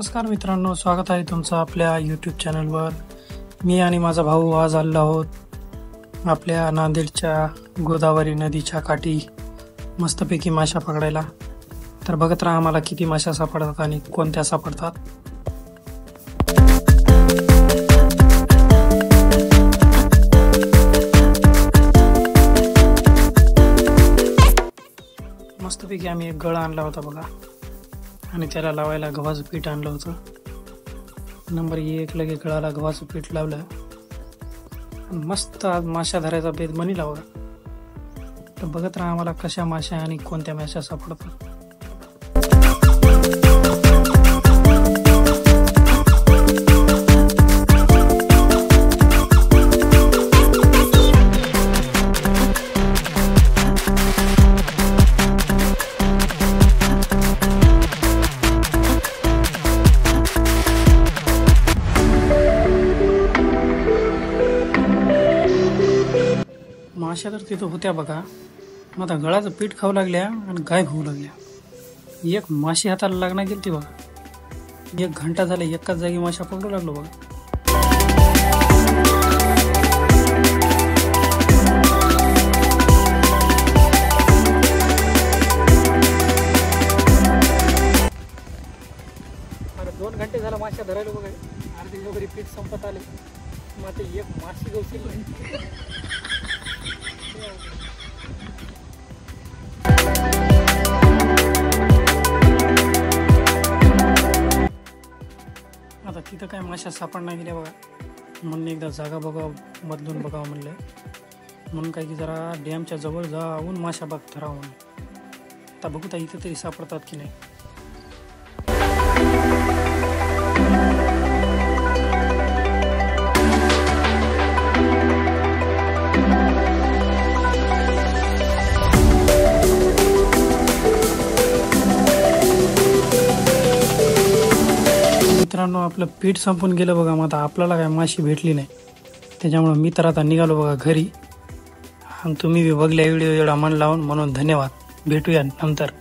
नमस्कार मित्रांनो, स्वागत आहे तुमचं आपल्या यूट्यूब चॅनलवर। मी आणि माझा भाऊ आज आलो आहोत आपल्या नांदेडच्या गोदावरी नदीच्या काठी मस्तपैकी माशा पकडायला। तर बघत राहा आम्हाला किती माशा सापडतात आणि कोणत्या सापडतात। मस्तपैकी आम्ही एक गळ आणला होता बघा, आणि त्याला लावायला गव्हाचं पीठ आणलं होतं। नंबर 1 लगे गळाला गव्हाचं पीठ लावलं, मस्त आज माशा धरायचा बेत बनिला बघा। तर बघत राहा आम्हाला कशा माशा आणि कोणत्या माशा सापडतात। माशा तर तिथं होत्या बघा, मग आता गळाचं पीठ खाऊ लागल्या आणि गायब होऊ लागल्या। एक माशी हाताला लागणार गेली ती बघा। 1 घंटा झाला एकाच जागी माशा पकडू लागलो बघा। अरे 2 घंटे झाला माशा धरायला बघा, अर्धी वगैरे पीठ संपत आले, मग आता एक माशी गवशी आता तिथं काय माशा सापडणार गेल्या बघा, म्हणून एकदा जागा बघावं, बदलून बघावं म्हणलं, म्हणून काय की जरा डॅमच्या जवळ जाऊन माशा बघ धरावं म्हणून। आता बघू इथं तरी सापडतात की नाही। मित्रांनो, आपलं पीठ संपून गेलं बघा, मग आता आपल्याला काय माशी भेटली नाही, त्याच्यामुळे मी तर आता निघालो बघा घरी। आणि तुम्ही बी बघल्या व्हिडिओ एवढा मन लावून, म्हणून धन्यवाद। भेटूया नंतर।